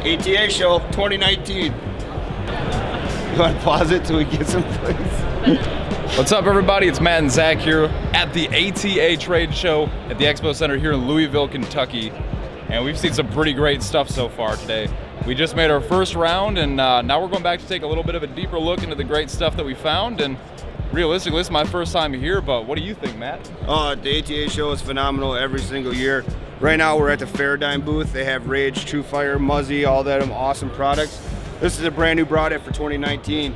ATA show 2019. You want to pause it till we get some place? What's up, everybody? It's Matt and Zach here at the ATA Trade Show at the Expo Center here in Louisville, Kentucky. And we've seen some pretty great stuff so far today. We just made our first round, and now we're going back to take a little bit of a deeper look into the great stuff that we found. And realistically, this is my first time here, but what do you think, Matt? The ATA show is phenomenal every single year. Right now, we're at the Feradyne booth. They have Rage, True Fire, Muzzy, all that awesome products. This is a brand new product for 2019.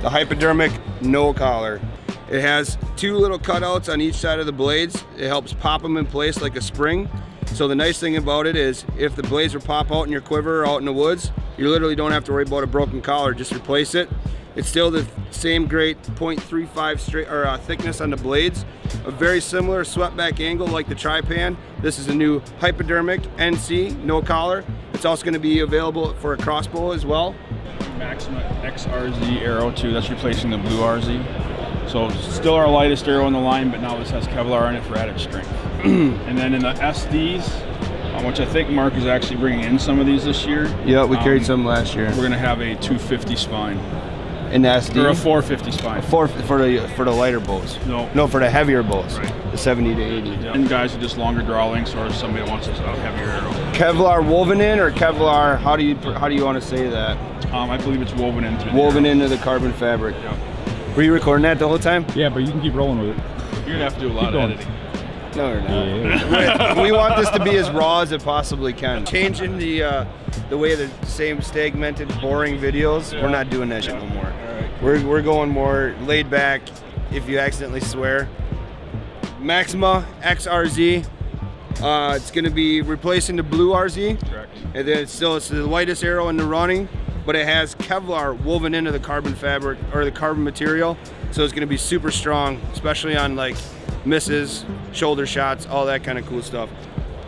The hypodermic no collar. It has two little cutouts on each side of the blades. It helps pop them in place like a spring. So the nice thing about it is if the blades will pop out in your quiver or out in the woods, you literally don't have to worry about a broken collar, just replace it. It's still the same great 0.35 straight or thickness on the blades. A very similar swept back angle like the Tri-Pan. This is a new hypodermic NC, no collar. It's also going to be available for a crossbow as well. Maxima XRZ arrow too, that's replacing the blue RZ. So still our lightest arrow in the line, but now this has Kevlar in it for added strength. And then in the SDs, which I think Mark is actually bringing in some of these this year. Yeah, we carried some last year. We're gonna have a 250 spine. In the SD? Or a 450 spine. For the lighter bows? No, for the heavier bows. Right. The 70 to 80. Yep. And guys with just longer draw lengths, or somebody that wants a heavier arrow. Kevlar woven in, or Kevlar? How do you want to say that? I believe it's woven in through woven into the carbon fabric. Yep. Were you recording that the whole time? Yeah, but you can keep rolling with it. You're gonna have to do a lot of editing. No, we're not. Yeah. We want this to be as raw as it possibly can. Changing the way the same segmented, boring videos. Yeah. We're not doing that shit no more. Right. We're going more laid back. If you accidentally swear. Maxima XRZ. It's going to be replacing the blue RZ. Correct. And then it's the lightest arrow in the running, but it has Kevlar woven into the carbon fabric or the carbon material. So it's going to be super strong, especially on like misses, shoulder shots, all that kind of cool stuff.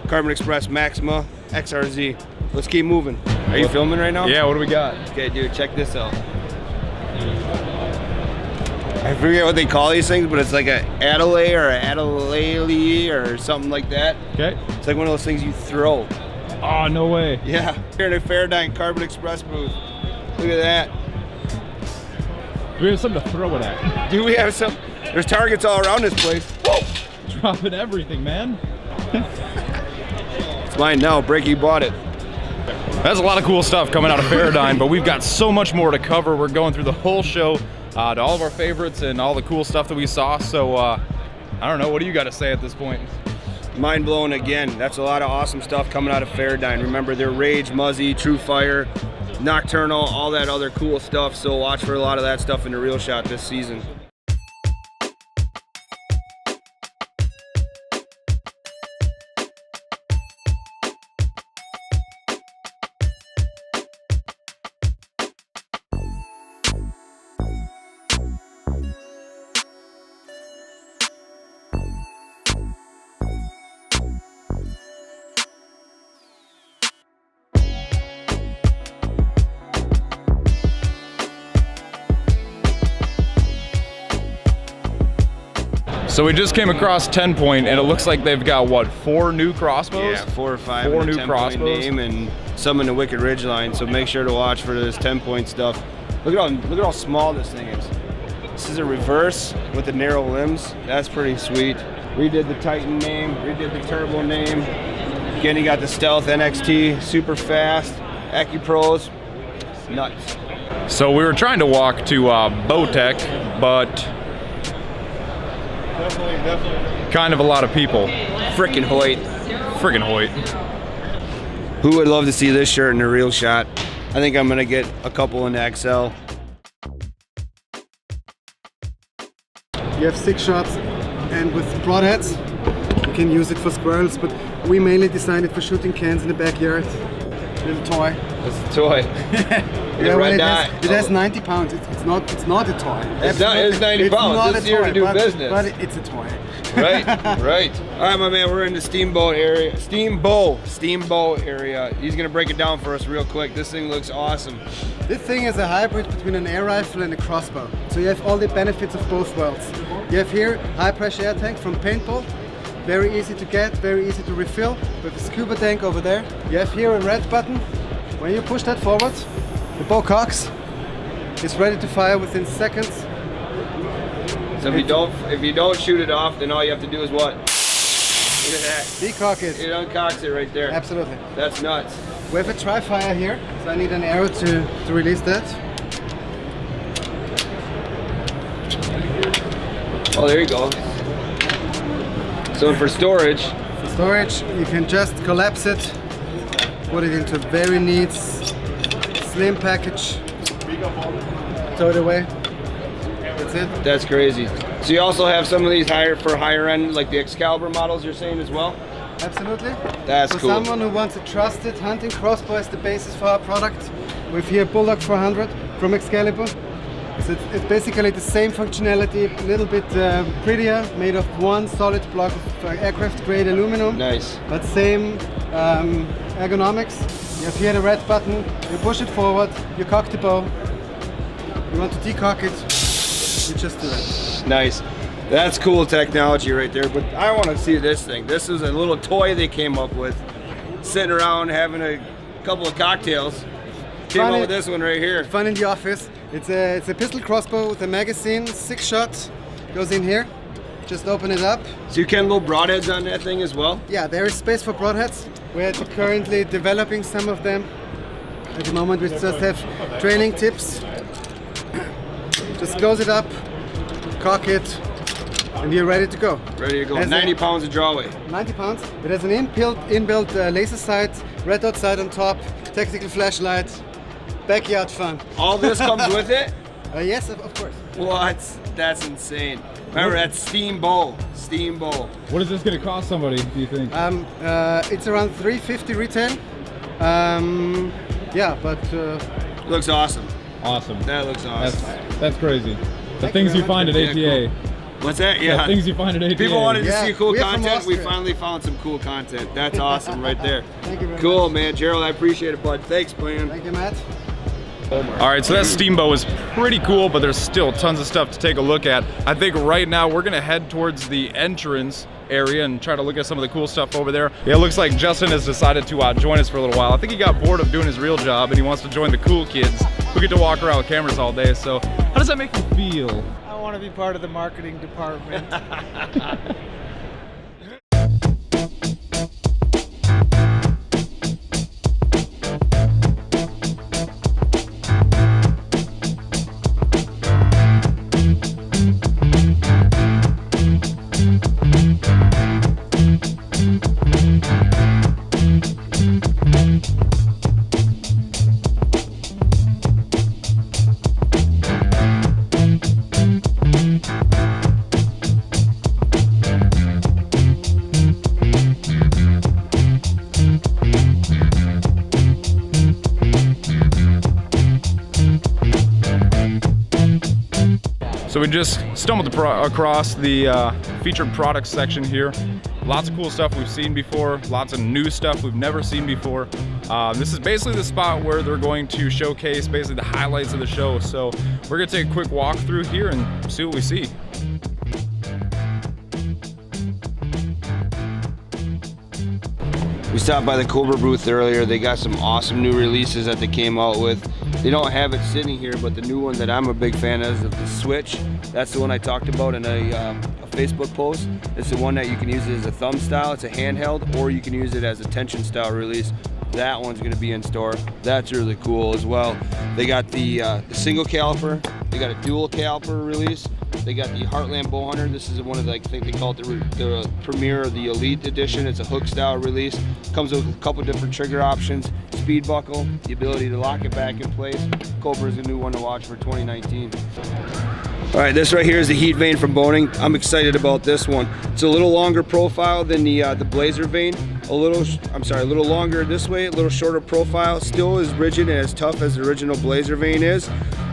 Carbon Express Maxima XRZ. Let's keep moving. Are you filming right now? Yeah, what do we got? Okay, dude, check this out. I forget what they call these things, but it's like a Adelaide or an Adelaide or something like that. Okay. It's like one of those things you throw. Oh, no way. Yeah, here in the Feradyne Carbon Express booth. Look at that. Do we have something to throw it at? Do we have some? There's targets all around this place. Whoa! Dropping everything, man. It's mine now. Breaky bought it. That's a lot of cool stuff coming out of Feradyne, but we've got so much more to cover. We're going through the whole show to all of our favorites and all the cool stuff that we saw. So I don't know, what do you got to say at this point? Mind blowing again. That's a lot of awesome stuff coming out of Feradyne. Remember, they're Rage, Muzzy, True Fire, Nocturnal, all that other cool stuff. So watch for a lot of that stuff in the Real Shot this season. So we just came across 10 Point, and it looks like they've got, what, 4 new crossbows? Yeah, 4 or 5 4 in the new 10 crossbows. Point name, and some in the Wicked Ridge line, so make sure to watch for this 10 Point stuff. Look at how small this thing is. This is a reverse with the narrow limbs. That's pretty sweet. Redid the Titan name, redid the Turbo name. Again, you got the Stealth NXT, super fast, AccuPros, nuts. So we were trying to walk to Bowtech, but Definitely. kind of a lot of people. Frickin' Hoyt. Friggin' Hoyt. Who would love to see this shirt in a Real Shot? I think I'm gonna get a couple in the XL. You have 6 shots, and with broadheads, you can use it for squirrels, but we mainly designed it for shooting cans in the backyard. Little toy. It's a toy. Yeah, well, it has 90 pounds. It's not a toy. It's 90 pounds. It's here to do business. But it's a toy. Right, right. All right, my man, we're in the steamboat area. Steamboat area. He's gonna break it down for us real quick. This thing looks awesome. This thing is a hybrid between an air rifle and a crossbow. So you have all the benefits of both worlds. You have here high pressure air tank from paintball. very easy to get, very easy to refill. With a scuba tank over there. You have here a red button. When you push that forward, the bow cocks. It's ready to fire within seconds. So if you don't shoot it off, then all you have to do is what? Look at that. Decock it. It uncocks it right there. Absolutely. That's nuts. We have a tri-fire here, so I need an arrow to release that. Oh, there you go. So for storage. For storage, you can just collapse it, put it into a very neat, slim package, throw it away. That's it. That's crazy. So you also have some of these higher end, like the Excalibur models you're saying as well? Absolutely. That's for cool. Someone who wants a trusted hunting crossbow as the basis for our product, we've here Bulldog 400 from Excalibur. So it's basically the same functionality, a little bit prettier, made of one solid block of aircraft grade aluminum. Nice. But same ergonomics. You have here the red button, you push it forward, you cock the bow. You want to decock it, you just do that. Nice. That's cool technology right there, but I want to see this thing. This is a little toy they came up with. Sitting around having a couple of cocktails. Came up with this one right here. Fun in the office. It's a pistol crossbow with a magazine, 6 shots. Goes in here. Just open it up. So you can little broadheads on that thing as well? Yeah, there is space for broadheads. We're currently developing some of them. At the moment we just have training tips. Just close it up, cock it, and you're ready to go. Ready to go. 90 pounds of draw weight. 90 pounds. It has an inbuilt laser sight, red dot sight on top, tactical flashlight, backyard fun. All this comes with it? Yes, of course. What? That's insane. Remember, that's steam bow. Steam bow. What is this going to cost somebody, do you think? It's around $350 retail. Yeah, but looks awesome. Awesome. That looks awesome. That's crazy. The Thank things you you very find much. at ATA. Yeah, What's that? Yeah. The things you find at ATA. People wanted to see cool we're from content. We Austria. finally found some cool content. That's awesome right there. Thank you very Cool, much. man. Gerald, I appreciate it, bud. Thanks, man. Thank you, Matt. All right, so that steam bow is pretty cool, but there's still tons of stuff to take a look at. I think right now we're gonna head towards the entrance area and try to look at some of the cool stuff over there. Yeah, it looks like Justin has decided to join us for a little while. I think he got bored of doing his real job and he wants to join the cool kids who get to walk around with cameras all day. So how does that make you feel? I want to be part of the marketing department. So we just stumbled across the featured products section here. Lots of cool stuff we've seen before, lots of new stuff we've never seen before. This is basically the spot where they're going to showcase basically the highlights of the show. So we're gonna take a quick walk through here and see what we see. We stopped by the Cobra booth earlier. They got some awesome new releases that they came out with. They don't have it sitting here, but the new one that I'm a big fan of is the Switch. That's the one I talked about in a Facebook post. It's the one that you can use it as a thumb style. It's a handheld, or you can use it as a tension style release. That one's gonna be in store. That's really cool as well. They got the single caliper. They got a dual caliper release. They got the Heartland Bowhunter. This is one of the, I think they call it the Premier or the Elite Edition. It's a hook style release. Comes with a couple different trigger options. Speed buckle, the ability to lock it back in place. Cobra is a new one to watch for 2019. All right, this right here is the Heat Vane from Boning. I'm excited about this one. It's a little longer profile than the Blazer Vane. A little longer this way, a little shorter profile. Still as rigid and as tough as the original Blazer Vane is.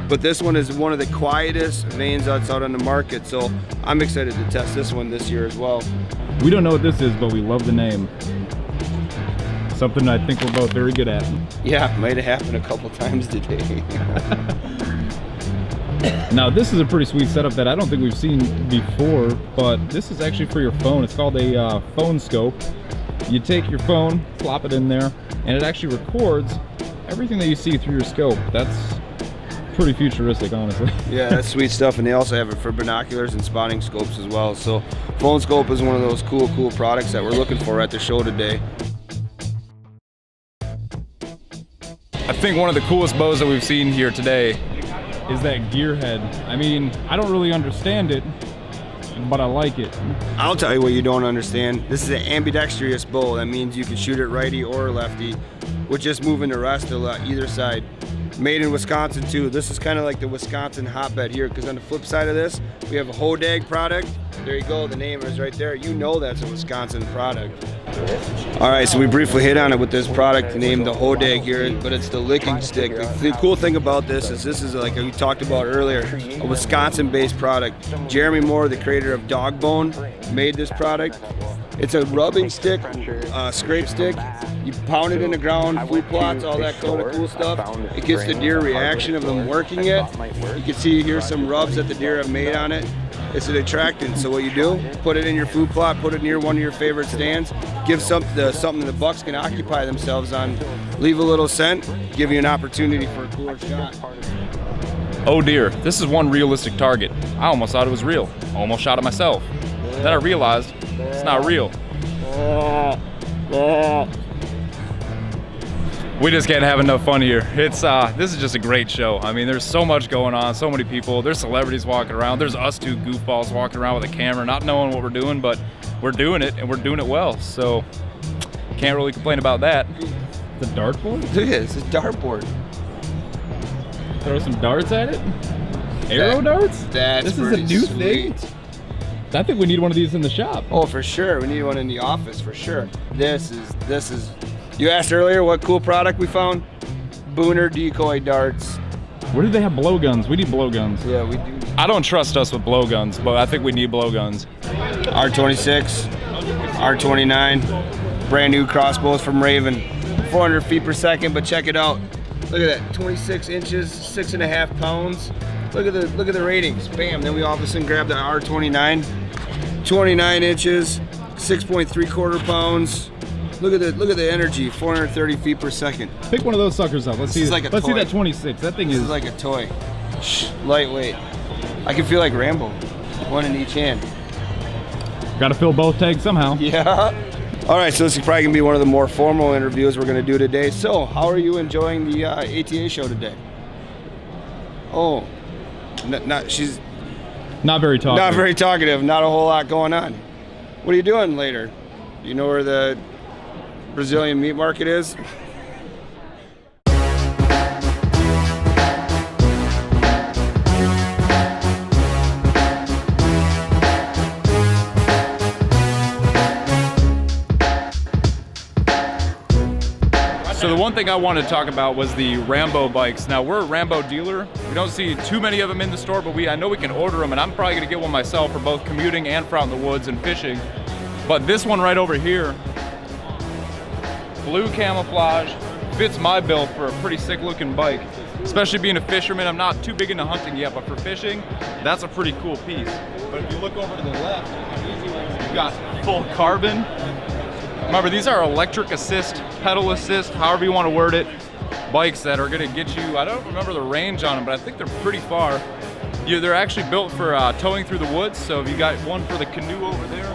But this one is one of the quietest vanes that's out on the market, so I'm excited to test this one this year as well. We don't know what this is, but we love the name. Something I think we're both very good at. Yeah, might have happened a couple times today. Now this is a pretty sweet setup that I don't think we've seen before, but this is actually for your phone. It's called a phone scope. You take your phone, plop it in there, and it actually records everything that you see through your scope. That's pretty futuristic, honestly. Yeah, that's sweet stuff, and they also have it for binoculars and spotting scopes as well. So phone scope is one of those cool products that we're looking for at the show today. I think one of the coolest bows that we've seen here today is that gear head. I mean, I don't really understand it, but I like it. I'll tell you what you don't understand. This is an ambidextrous bow. That means you can shoot it righty or lefty with just moving the rest of either side. Made in Wisconsin too. This is kind of like the Wisconsin hotbed here, because on the flip side of this, we have a Hodag product. There you go, the name is right there. You know that's a Wisconsin product. All right, so we briefly hit on it with this product named the Hodag here, but it's the licking stick. The cool thing about this is like we talked about earlier, a Wisconsin-based product. Jeremy Moore, the creator of Dog Bone, made this product. It's a rubbing stick, scrape stick. You pound it in the ground, food plots, all that kind of cool stuff. It gets the deer reaction of them working it. You can see here some rubs that the deer have made on it. It's an attractant, so what you do, put it in your food plot, put it near one of your favorite stands, give something the bucks can occupy themselves on, leave a little scent, give you an opportunity for a cooler shot. Oh dear, this is one realistic target. I almost thought it was real. Almost shot it myself. Then I realized it's not real. We just can't have enough fun here. This is just a great show. I mean, there's so much going on, so many people. There's celebrities walking around. There's us two goofballs walking around with a camera, not knowing what we're doing, but we're doing it, and we're doing it well. So, can't really complain about that. The dartboard? Look at this, it's a dartboard. Throw some darts at it? Arrow darts? This is a new thing? I think we need one of these in the shop. Oh, for sure. We need one in the office, for sure. This is. You asked earlier what cool product we found? Booner decoy darts. Where do they have blowguns? We need blowguns. Yeah, we do. I don't trust us with blowguns, but I think we need blowguns. R26, R29, brand new crossbows from Raven. 400 feet per second, but check it out. Look at that, 26 inches, 6.5 pounds. Look at the ratings. Bam. Then we all of a sudden grab the R29, 29 inches, 6.75 pounds. Look at the energy, 430 feet per second. Pick one of those suckers up. Let's see. Like let's see that 26. That thing this is like a toy. Lightweight. I can feel like Rambo. One in each hand. Got to fill both tags somehow. Yeah. All right, so this is probably gonna be one of the more formal interviews we're gonna do today. So, how are you enjoying the ATA show today? Oh, she's not very talkative. Not very talkative. Not a whole lot going on. What are you doing later? Do you know where the Brazilian meat market is? So the one thing I wanted to talk about was the Rambo bikes. Now we're a Rambo dealer. We don't see too many of them in the store, but I know we can order them, and I'm probably gonna get one myself for both commuting and for out in the woods and fishing. But this one right over here, blue camouflage, fits my build for a pretty sick looking bike. Especially being a fisherman, I'm not too big into hunting yet, but for fishing, that's a pretty cool piece. But if you look over to the left, you've got full carbon. Remember, these are electric assist, pedal assist, however you want to word it, bikes that are gonna get you, I don't remember the range on them, but I think they're pretty far. They're actually built for towing through the woods, so if you got one for the canoe over there,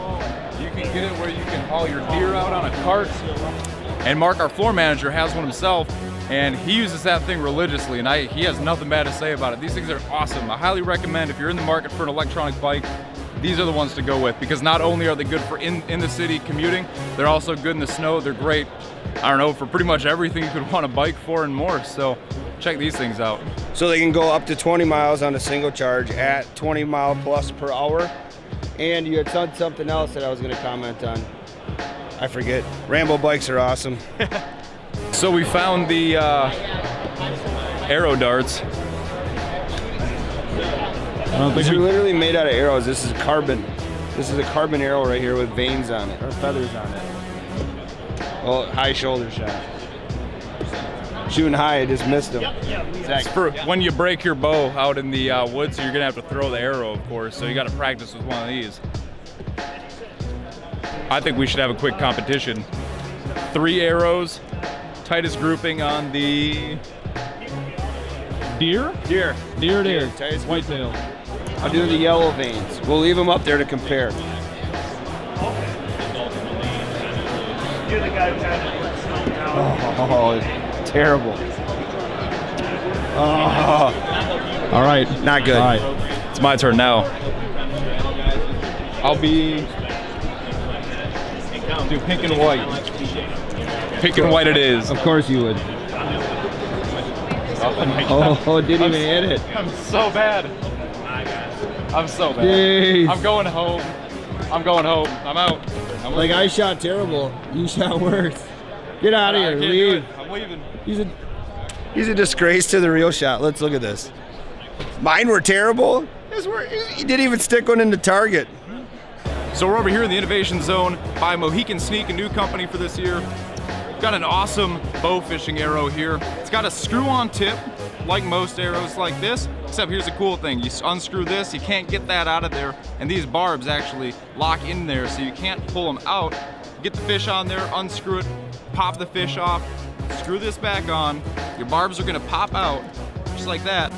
you can get it where you can haul your deer out on a cart. And Mark, our floor manager, has one himself, and he uses that thing religiously, and he has nothing bad to say about it. These things are awesome. I highly recommend, if you're in the market for an electronic bike, these are the ones to go with, because not only are they good for in the city commuting, they're also good in the snow. They're great, I don't know, for pretty much everything you could want a bike for and more. So check these things out. So they can go up to 20 miles on a single charge at 20 mile plus per hour. And you had said something else that I was going to comment on. I forget. Rambo bikes are awesome. So we found the arrow darts. These are literally made out of arrows. This is carbon. This is a carbon arrow right here with veins on it, or feathers on it. Well, high shoulder shot. shooting high, I just missed him. It's for when you break your bow out in the woods, you're gonna have to throw the arrow, of course. So you got to practice with one of these. I think we should have a quick competition. 3 arrows, tightest grouping on the deer. Deer. Deer it is. Tightest Whitetail. I'll do the yellow veins. We'll leave them up there to compare. Oh, terrible. Oh. All right. Not good. All right. It's my turn now. I'll be do pink and white. Pink and white it is. Of course you would. Oh, didn't even hit it. I'm so bad. I'm so bad. Jeez. I'm going home. I'm going home. I'm out. Like I shot terrible. You shot worse. Get out of here. Leave. I'm leaving. He's a disgrace to the reel shot. Let's look at this. Mine were terrible. He didn't even stick one in the target. So we're over here in the Innovation Zone by Mohican Sneak, a new company for this year. Got an awesome bow fishing arrow here. It's got a screw-on tip, like most arrows like this, except here's the cool thing. You unscrew this, you can't get that out of there, and these barbs actually lock in there, so you can't pull them out. Get the fish on there, unscrew it, pop the fish off, screw this back on. Your barbs are gonna pop out, just like that.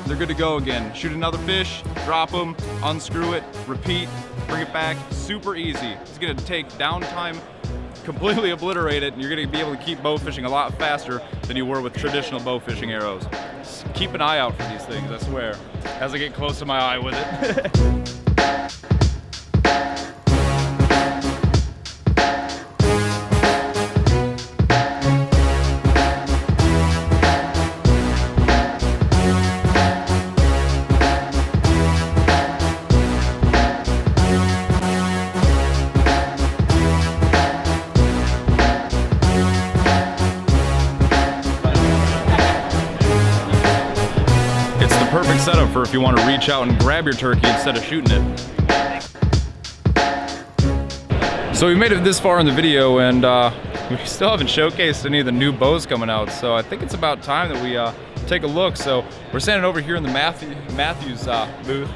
They're good to go again. Shoot another fish, drop them, unscrew it, repeat, bring it back. Super easy. It's gonna take downtime, completely obliterate it, and you're gonna be able to keep bow fishing a lot faster than you were with traditional bow fishing arrows. Just keep an eye out for these things, I swear, as I get close to my eye with it. Perfect setup for if you want to reach out and grab your turkey instead of shooting it. So we made it this far in the video, and we still haven't showcased any of the new bows coming out, so I think it's about time that we take a look. So we're standing over here in the Matthews booth.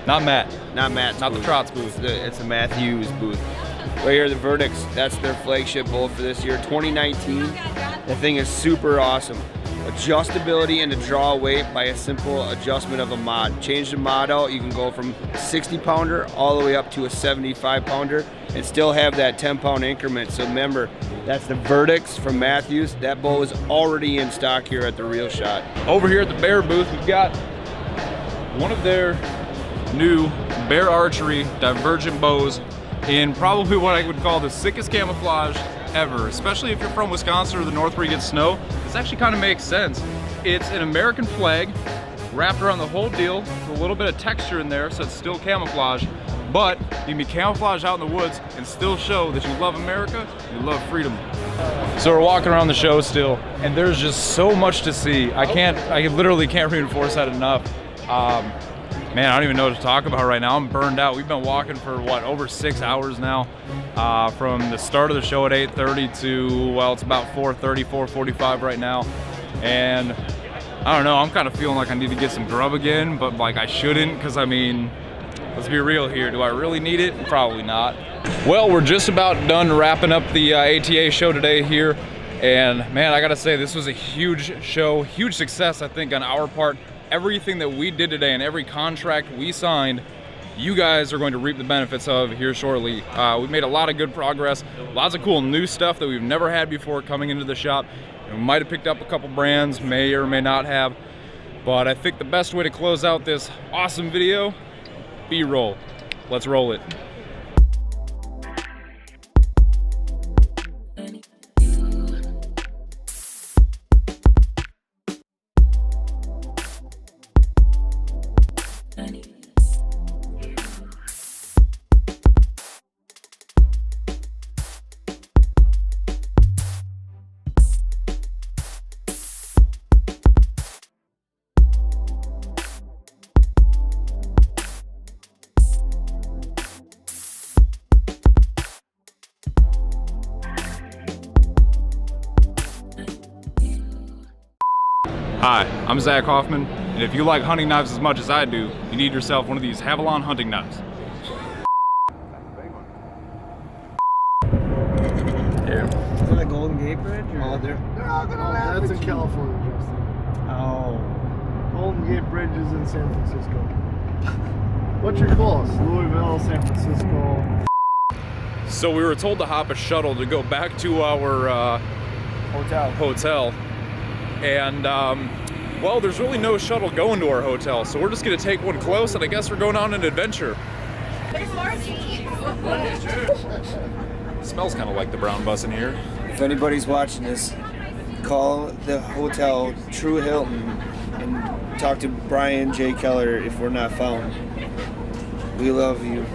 Not Matt's Not the Trot's booth. It's the Matthews booth. Right here, the Verdicts. That's their flagship bow for this year, 2019. That thing is super awesome. Adjustability and to draw weight by a simple adjustment of a mod. Change the mod out, you can go from 60 pounder all the way up to a 75 pounder and still have that 10-pound increment. So remember, that's the Verdicts from Matthews. That bow is already in stock here at the Reel Shot. Over here at the Bear booth, we've got one of their new Bear Archery divergent bows in probably what I would call the sickest camouflage ever, especially if you're from Wisconsin or the north where you get snow. This actually kind of makes sense. It's an American flag wrapped around the whole deal with a little bit of texture in there, so it's still camouflage, but you can be camouflaged out in the woods and still show that you love America, you love freedom. So we're walking around the show still, and there's just so much to see. I literally can't reinforce that enough. Man, I don't even know what to talk about right now. I'm burned out. We've been walking for what, over 6 hours now, from the start of the show at 8:30 to, well, it's about 4:30, 4:45 right now. And I don't know, I'm kind of feeling like I need to get some grub again, but like I shouldn't, because I mean, let's be real here. Do I really need it? Probably not. Well, we're just about done wrapping up the ATA show today here. And man, I gotta say, this was a huge show, huge success, I think, on our part. Everything that we did today and every contract we signed, you guys are going to reap the benefits of here shortly. We've made a lot of good progress, lots of cool new stuff that we've never had before coming into the shop. And we might have picked up a couple brands, may or may not have, but I think the best way to close out this awesome video, B-roll. Let's roll it. Hi, I'm Zach Hoffman, and if you like hunting knives as much as I do, you need yourself one of these Havalon hunting knives. Yeah. Is it a Golden Gate Bridge? Or? Oh, they're all gonna laugh. That's in California, Justin. Oh. Golden Gate Bridge is in San Francisco. What's your close? Louisville, San Francisco. So we were told to hop a shuttle to go back to our hotel. And well, there's really no shuttle going to our hotel, so we're just gonna take one close, and I guess we're going on an adventure. Smells kind of like the brown bus in here. If anybody's watching this, call the hotel True Hilton and talk to Brian J. Keller if we're not found. We love you.